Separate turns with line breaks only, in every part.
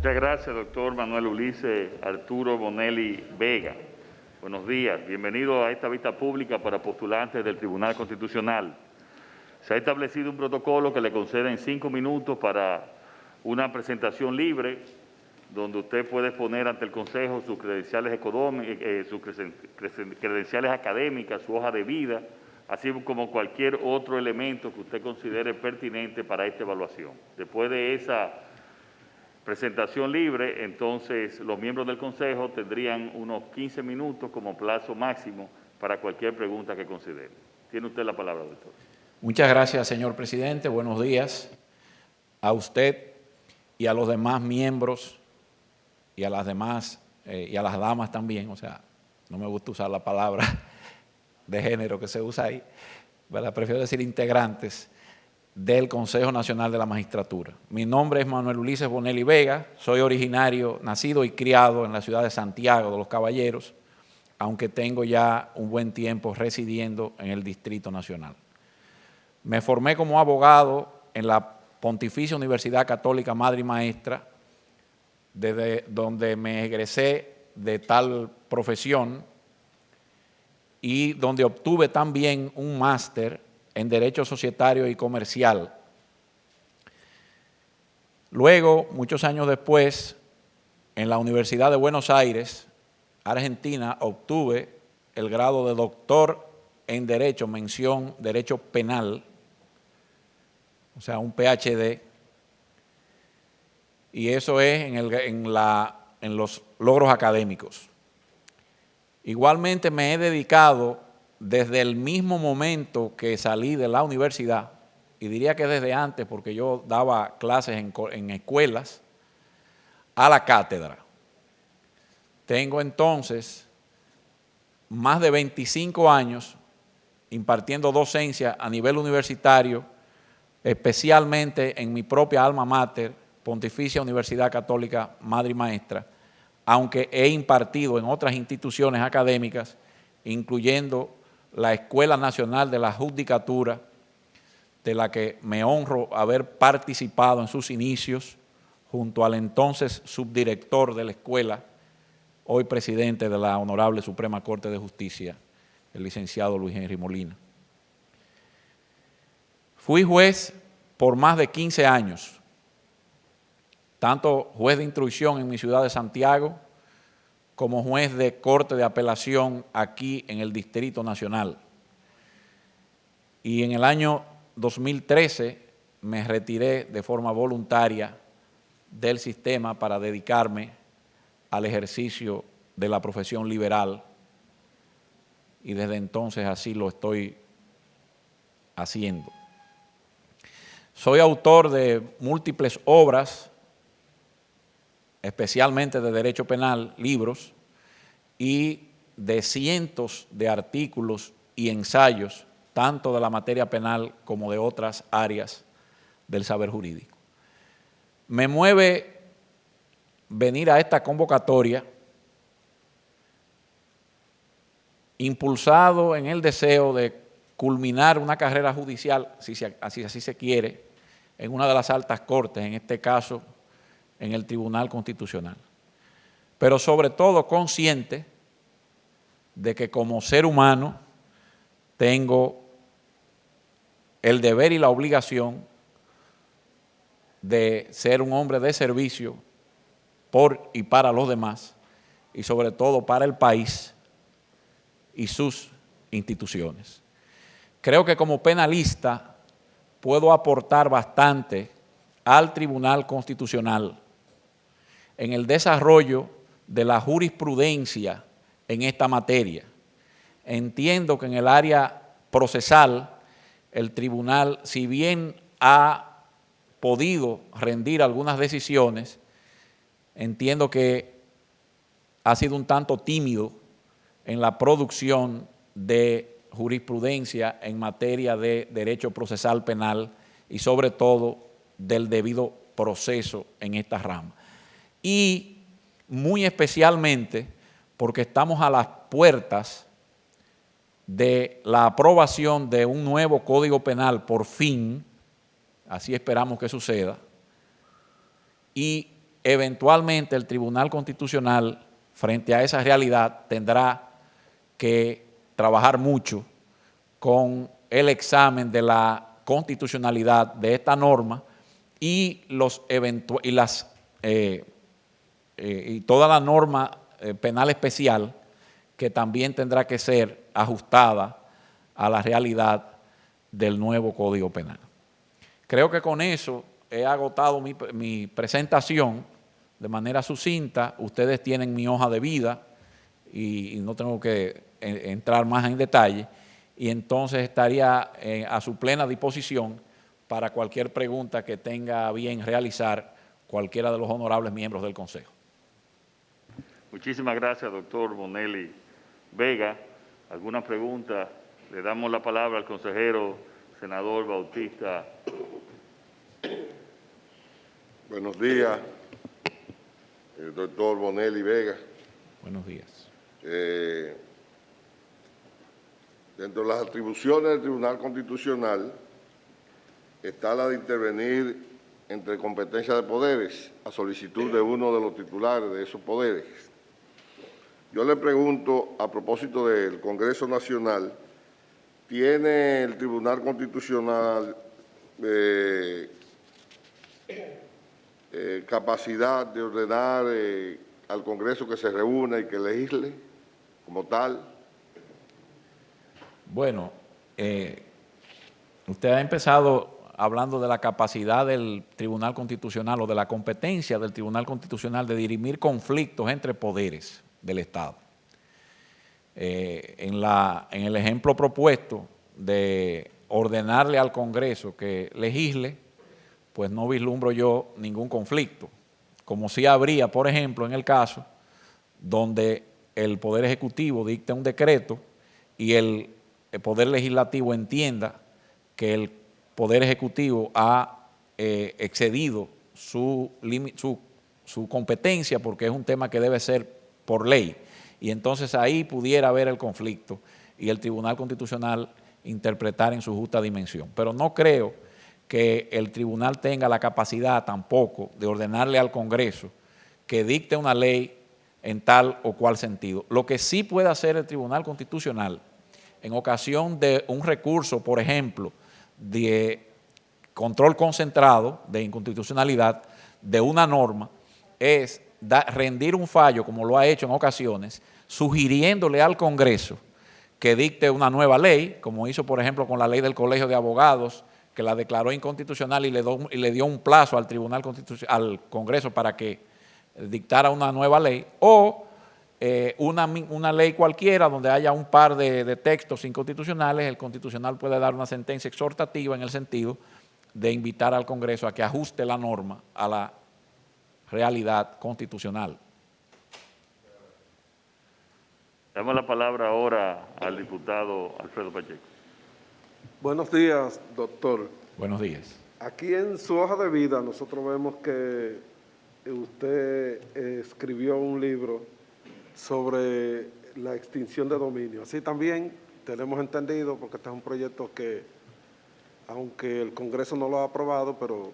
Muchas gracias, doctor Manuel Ulises Arturo Bonelli Vega. Buenos días. Bienvenido a esta vista pública para postulantes del Tribunal Constitucional. Se ha establecido un protocolo que le concede 5 minutos para una presentación libre, donde usted puede exponer ante el Consejo sus credenciales económicas, sus credenciales académicas, su hoja de vida, así como cualquier otro elemento que usted considere pertinente para esta evaluación. Después de esa presentación libre, entonces los miembros del Consejo tendrían unos 15 minutos como plazo máximo para cualquier pregunta que considere. Tiene usted la palabra, doctor.
Muchas gracias, señor presidente. Buenos días a usted y a los demás miembros y a las demás y a las damas también. O sea, no me gusta usar la palabra de género que se usa ahí, ¿verdad? Prefiero decir integrantes del Consejo Nacional de la Magistratura. Mi nombre es Manuel Ulises Bonelli Vega, soy originario, nacido y criado en la ciudad de Santiago de los Caballeros, aunque tengo ya un buen tiempo residiendo en el Distrito Nacional. Me formé como abogado en la Pontificia Universidad Católica Madre y Maestra, desde donde me egresé de tal profesión y donde obtuve también un máster en Derecho Societario y Comercial. Luego, muchos años después, en la Universidad de Buenos Aires, Argentina, obtuve el grado de doctor en Derecho, mención Derecho Penal, o sea, un PhD, y eso es en los logros académicos. Igualmente me he dedicado desde el mismo momento que salí de la universidad, y diría que desde antes porque yo daba clases en escuelas, a la cátedra. Tengo entonces más de 25 años impartiendo docencia a nivel universitario, especialmente en mi propia alma mater, Pontificia Universidad Católica Madre y Maestra, aunque he impartido en otras instituciones académicas, incluyendo la Escuela Nacional de la Judicatura, de la que me honro haber participado en sus inicios, junto al entonces subdirector de la escuela, hoy presidente de la Honorable Suprema Corte de Justicia, el licenciado Luis Henry Molina. Fui juez por más de 15 años, tanto juez de instrucción en mi ciudad de Santiago, como juez de corte de apelación aquí en el Distrito Nacional. Y en el año 2013 me retiré de forma voluntaria del sistema para dedicarme al ejercicio de la profesión liberal, y desde entonces así lo estoy haciendo. Soy autor de múltiples obras, especialmente de derecho penal, libros, y de cientos de artículos y ensayos, tanto de la materia penal como de otras áreas del saber jurídico. Me mueve venir a esta convocatoria impulsado en el deseo de culminar una carrera judicial, si así se quiere, en una de las altas cortes, en este caso en el Tribunal Constitucional. Pero sobre todo consciente de que como ser humano tengo el deber y la obligación de ser un hombre de servicio por y para los demás, y sobre todo para el país y sus instituciones. Creo que como penalista puedo aportar bastante al Tribunal Constitucional en el desarrollo de la jurisprudencia en esta materia. Entiendo que en el área procesal el tribunal, si bien ha podido rendir algunas decisiones, entiendo que ha sido un tanto tímido en la producción de jurisprudencia en materia de derecho procesal penal y sobre todo del debido proceso en esta rama. Y muy especialmente porque estamos a las puertas de la aprobación de un nuevo Código Penal, por fin, así esperamos que suceda, y eventualmente el Tribunal Constitucional, frente a esa realidad, tendrá que trabajar mucho con el examen de la constitucionalidad de esta norma y toda la norma penal especial, que también tendrá que ser ajustada a la realidad del nuevo Código Penal. Creo que con eso he agotado mi presentación de manera sucinta. Ustedes tienen mi hoja de vida y no tengo que entrar más en detalle, y entonces estaría a su plena disposición para cualquier pregunta que tenga a bien realizar cualquiera de los honorables miembros del Consejo.
Muchísimas gracias, doctor Bonelli Vega. ¿Alguna pregunta? Le damos la palabra al consejero senador Bautista.
Buenos días, el doctor Bonelli Vega.
Buenos días.
Dentro de las atribuciones del Tribunal Constitucional está la de intervenir entre competencia de poderes a solicitud de uno de los titulares de esos poderes. Yo le pregunto, a propósito del Congreso Nacional, ¿tiene el Tribunal Constitucional capacidad de ordenar al Congreso que se reúna y que legisle como tal?
Bueno, usted ha empezado hablando de la capacidad del Tribunal Constitucional o de la competencia del Tribunal Constitucional de dirimir conflictos entre poderes del Estado. En el ejemplo propuesto de ordenarle al Congreso que legisle, pues no vislumbro yo ningún conflicto, como sí habría, por ejemplo, en el caso donde el Poder Ejecutivo dicta un decreto y el Poder Legislativo entienda que el Poder Ejecutivo ha excedido su competencia, porque es un tema que debe ser por ley, y entonces ahí pudiera haber el conflicto y el Tribunal Constitucional interpretar en su justa dimensión. Pero no creo que el tribunal tenga la capacidad tampoco de ordenarle al Congreso que dicte una ley en tal o cual sentido. Lo que sí puede hacer el Tribunal Constitucional en ocasión de un recurso, por ejemplo, de control concentrado de inconstitucionalidad de una norma, es rendir un fallo, como lo ha hecho en ocasiones, sugiriéndole al Congreso que dicte una nueva ley, como hizo, por ejemplo, con la ley del Colegio de Abogados, que la declaró inconstitucional y le dio un plazo al al Congreso para que dictara una nueva ley, o una ley cualquiera donde haya un par de textos inconstitucionales. El Constitucional puede dar una sentencia exhortativa en el sentido de invitar al Congreso a que ajuste la norma a la realidad constitucional.
Damos la palabra ahora al diputado Alfredo Pacheco.
Buenos días, doctor.
Buenos días.
Aquí en su hoja de vida nosotros vemos que usted escribió un libro sobre la extinción de dominio. Así también tenemos entendido, porque este es un proyecto que, aunque el Congreso no lo ha aprobado, pero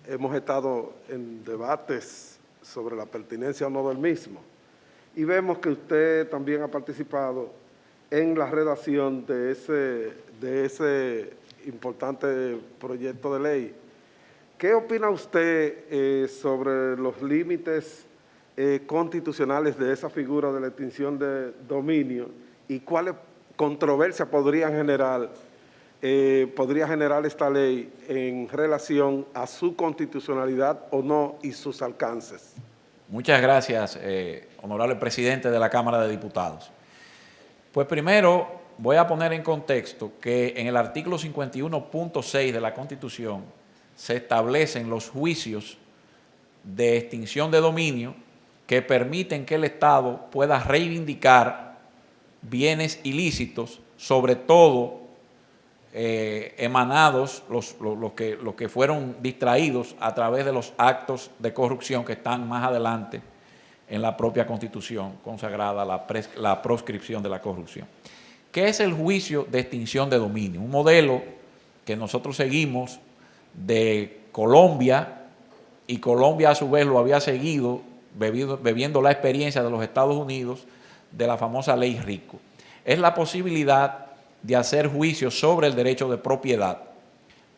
hemos estado en debates sobre la pertinencia o no del mismo. Y vemos que usted también ha participado en la redacción de ese importante proyecto de ley. ¿Qué opina usted sobre los límites constitucionales de esa figura de la extinción de dominio y cuáles controversias podría generar esta ley en relación a su constitucionalidad o no y sus alcances?
Muchas gracias, honorable presidente de la Cámara de Diputados. Pues primero voy a poner en contexto que en el artículo 51.6 de la Constitución se establecen los juicios de extinción de dominio que permiten que el Estado pueda reivindicar bienes ilícitos, sobre todo emanados, los que fueron distraídos a través de los actos de corrupción que están más adelante en la propia Constitución consagrada la proscripción de la corrupción. ¿Qué es el juicio de extinción de dominio? Un modelo que nosotros seguimos de Colombia y Colombia a su vez lo había seguido bebiendo la experiencia de los Estados Unidos de la famosa ley RICO. Es la posibilidad de hacer juicios sobre el derecho de propiedad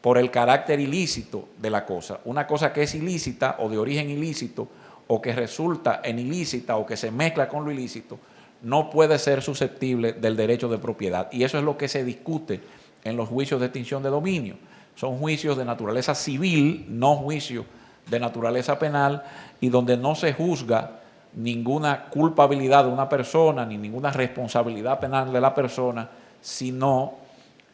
por el carácter ilícito de la cosa. Una cosa que es ilícita o de origen ilícito o que resulta en ilícita o que se mezcla con lo ilícito, no puede ser susceptible del derecho de propiedad. Y eso es lo que se discute en los juicios de extinción de dominio. Son juicios de naturaleza civil, no juicios de naturaleza penal, y donde no se juzga ninguna culpabilidad de una persona ni ninguna responsabilidad penal de la persona, sino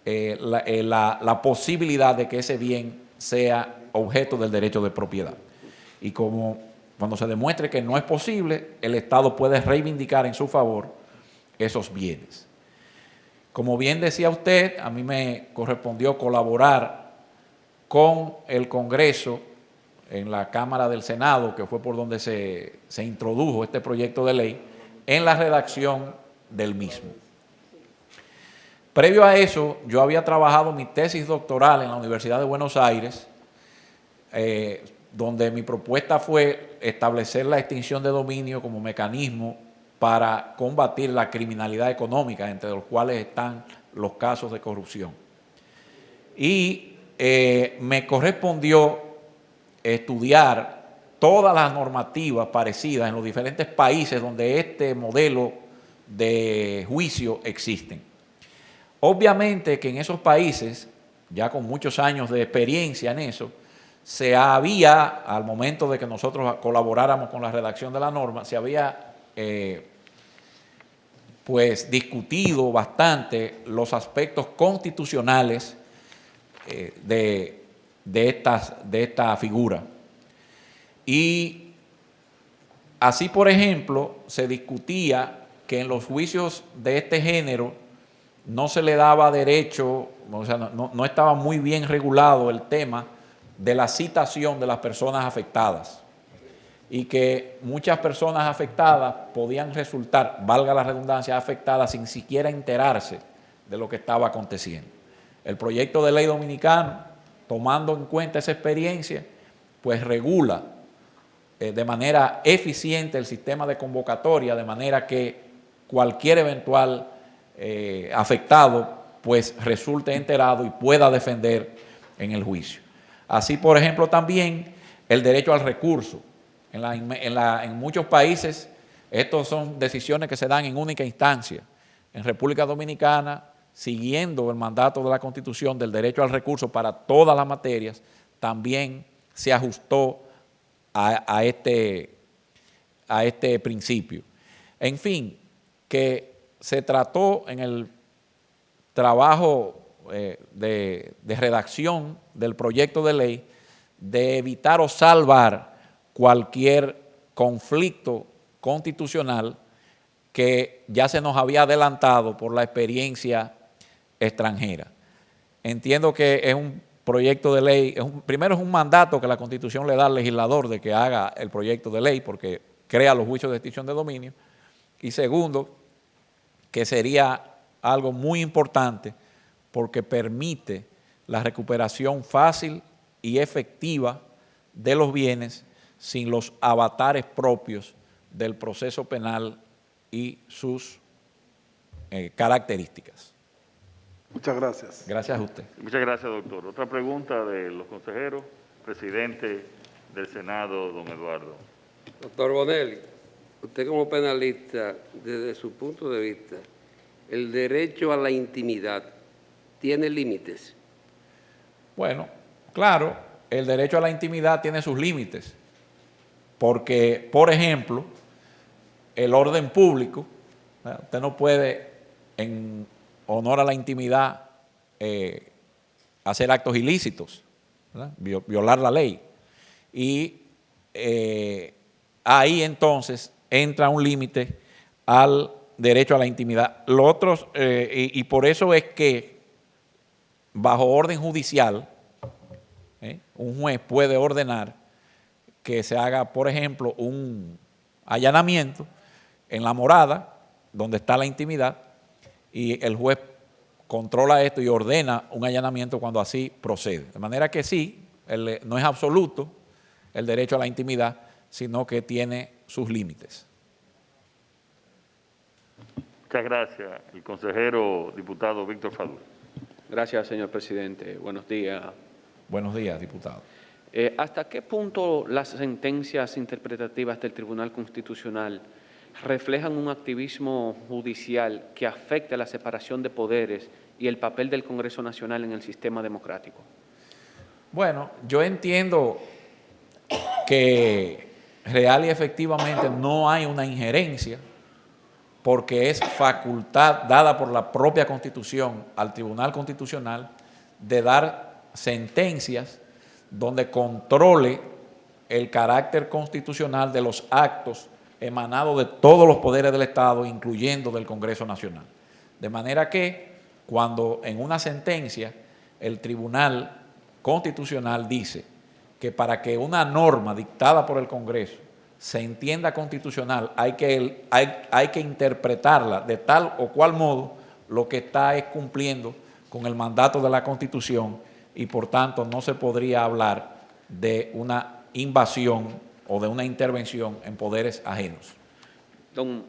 la posibilidad de que ese bien sea objeto del derecho de propiedad. Y cuando se demuestre que no es posible, el Estado puede reivindicar en su favor esos bienes. Como bien decía usted, a mí me correspondió colaborar con el Congreso en la Cámara del Senado, que fue por donde se introdujo este proyecto de ley, en la redacción del mismo. Previo a eso, yo había trabajado mi tesis doctoral en la Universidad de Buenos Aires, donde mi propuesta fue establecer la extinción de dominio como mecanismo para combatir la criminalidad económica, entre los cuales están los casos de corrupción. Y me correspondió estudiar todas las normativas parecidas en los diferentes países donde este modelo de juicio existen. Obviamente que en esos países, ya con muchos años de experiencia en eso, se había, al momento de que nosotros colaboráramos con la redacción de la norma, se había pues discutido bastante los aspectos constitucionales de esta figura. Y así, por ejemplo, se discutía que en los juicios de este género no se le daba derecho, o sea, no estaba muy bien regulado el tema de la citación de las personas afectadas, y que muchas personas afectadas podían resultar, valga la redundancia, afectadas sin siquiera enterarse de lo que estaba aconteciendo. El proyecto de ley dominicano, tomando en cuenta esa experiencia, pues regula de manera eficiente el sistema de convocatoria, de manera que cualquier eventual afectado pues resulte enterado y pueda defender en el juicio. Así, por ejemplo, también el derecho al recurso. En muchos países, estos son decisiones que se dan en única instancia. En República Dominicana, siguiendo el mandato de la Constitución del derecho al recurso para todas las materias, también se ajustó a este principio. En fin, que se trató en el trabajo de redacción del proyecto de ley de evitar o salvar cualquier conflicto constitucional que ya se nos había adelantado por la experiencia extranjera. Entiendo que es un proyecto de ley, primero es un mandato que la Constitución le da al legislador de que haga el proyecto de ley porque crea los juicios de extinción de dominio, y segundo, que sería algo muy importante porque permite la recuperación fácil y efectiva de los bienes sin los avatares propios del proceso penal y sus características.
Muchas gracias.
Gracias a usted.
Muchas gracias, doctor. Otra pregunta de los consejeros. Presidente del Senado, don Eduardo.
Doctor Bonelli, usted como penalista, desde su punto de vista, ¿el derecho a la intimidad tiene límites?
Bueno, claro, el derecho a la intimidad tiene sus límites, porque, por ejemplo, el orden público, usted no puede, en honor a la intimidad, hacer actos ilícitos, ¿verdad? Violar la ley. Y ahí entonces entra un límite al derecho a la intimidad. Lo otro, y por eso es que bajo orden judicial, un juez puede ordenar que se haga, por ejemplo, un allanamiento en la morada donde está la intimidad, y el juez controla esto y ordena un allanamiento cuando así procede. De manera que sí, no es absoluto el derecho a la intimidad, sino que tiene sus límites.
Muchas gracias. El consejero diputado Víctor Fadul.
Gracias, señor presidente. Buenos días.
Buenos días, diputado.
¿Hasta qué punto las sentencias interpretativas del Tribunal Constitucional reflejan un activismo judicial que afecta la separación de poderes y el papel del Congreso Nacional en el sistema democrático?
Bueno, yo entiendo que real y efectivamente no hay una injerencia, porque es facultad dada por la propia Constitución al Tribunal Constitucional de dar sentencias donde controle el carácter constitucional de los actos emanados de todos los poderes del Estado, incluyendo del Congreso Nacional. De manera que cuando en una sentencia el Tribunal Constitucional dice que para que una norma dictada por el Congreso se entienda constitucional, hay que interpretarla de tal o cual modo, lo que está es cumpliendo con el mandato de la Constitución y por tanto no se podría hablar de una invasión o de una intervención en poderes ajenos.
Don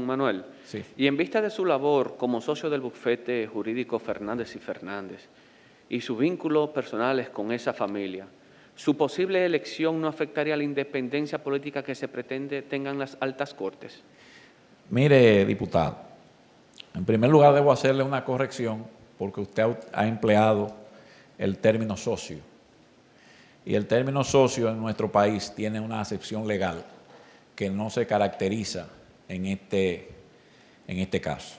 Manuel,
Sí.
y en vista de su labor como socio del bufete jurídico Fernández y Fernández y sus vínculos personales con esa familia, ¿su posible elección no afectaría la independencia política que se pretende tengan las altas cortes?
Mire, diputado, en primer lugar debo hacerle una corrección porque usted ha empleado el término socio. Y el término socio en nuestro país tiene una acepción legal que no se caracteriza en este caso.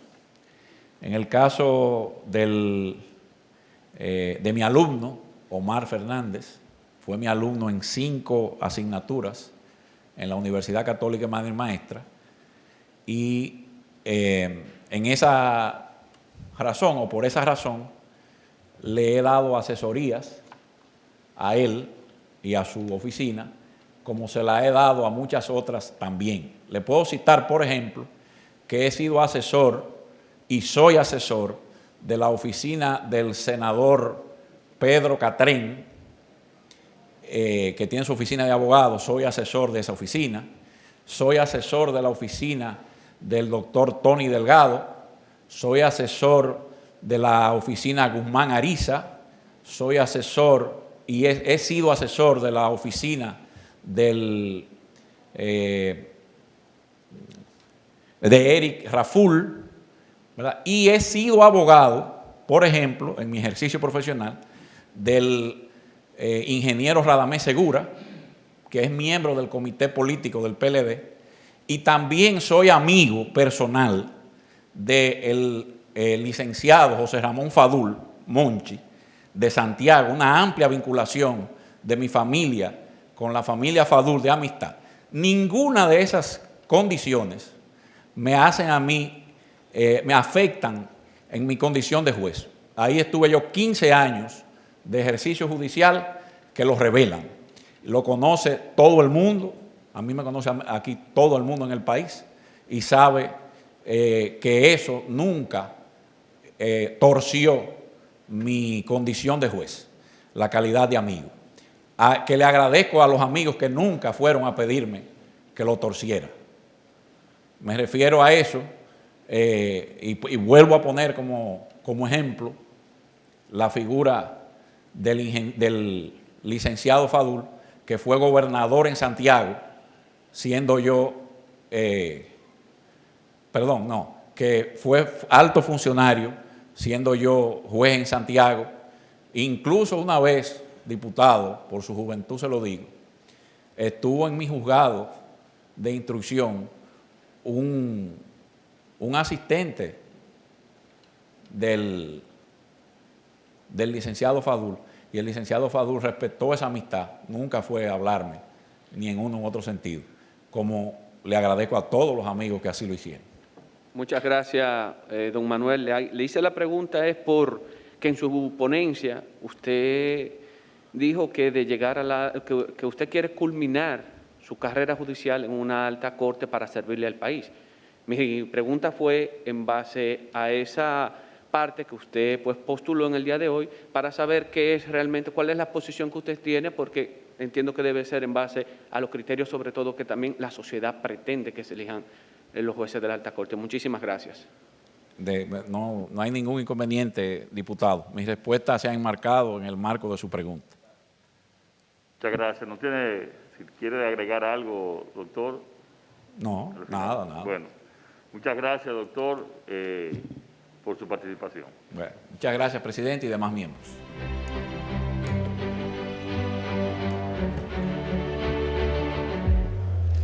En el caso de mi alumno, Omar Fernández, fue mi alumno en 5 asignaturas en la Universidad Católica de Madre Maestra, y en esa razón, o por esa razón, le he dado asesorías a él y a su oficina, como se la he dado a muchas otras también. Le puedo citar, por ejemplo, que he sido asesor y soy asesor de la oficina del senador Pedro Catrén, que tiene su oficina de abogados. Soy asesor de esa oficina. Soy asesor de la oficina del doctor Tony Delgado. Soy asesor de la oficina Guzmán Ariza. Soy asesor y he sido asesor de la oficina de Eric Raful, ¿verdad? Y he sido abogado, por ejemplo, en mi ejercicio profesional, del ingeniero Radamés Segura, que es miembro del comité político del PLD, y también soy amigo personal del licenciado José Ramón Fadul Monchi, de Santiago, una amplia vinculación de mi familia con la familia Fadul de amistad. Ninguna de esas condiciones me hacen a mí, me afectan en mi condición de juez. Ahí estuve yo 15 años de ejercicio judicial que lo revelan. Lo conoce todo el mundo, a mí me conoce aquí todo el mundo en el país y sabe que eso nunca torció mi condición de juez, la calidad de amigo. Que le agradezco a los amigos que nunca fueron a pedirme que lo torciera. Me refiero a eso y vuelvo a poner como ejemplo la figura del licenciado Fadul, que fue gobernador en Santiago, siendo yo, que fue alto funcionario, siendo yo juez en Santiago. Incluso una vez, diputado, por su juventud se lo digo, estuvo en mi juzgado de instrucción un asistente del licenciado Fadul, y el licenciado Fadul respetó esa amistad, nunca fue a hablarme, ni en uno u otro sentido, como le agradezco a todos los amigos que así lo hicieron.
Muchas gracias, don Manuel. Le hice la pregunta es porque en su ponencia usted dijo que de llegar que usted quiere culminar su carrera judicial en una alta corte para servirle al país. Mi pregunta fue en base a esa parte que usted pues postuló en el día de hoy para saber qué es realmente, cuál es la posición que usted tiene, porque entiendo que debe ser en base a los criterios, sobre todo, que también la sociedad pretende que se elijan los jueces de la Alta Corte. Muchísimas gracias.
No hay ningún inconveniente, diputado. Mis respuestas se han enmarcado en el marco de su pregunta.
Muchas gracias. ¿No tiene, si quiere agregar algo, doctor?
No, nada.
Bueno, muchas gracias, doctor, por su participación.
Bueno, muchas gracias, presidente, y demás miembros.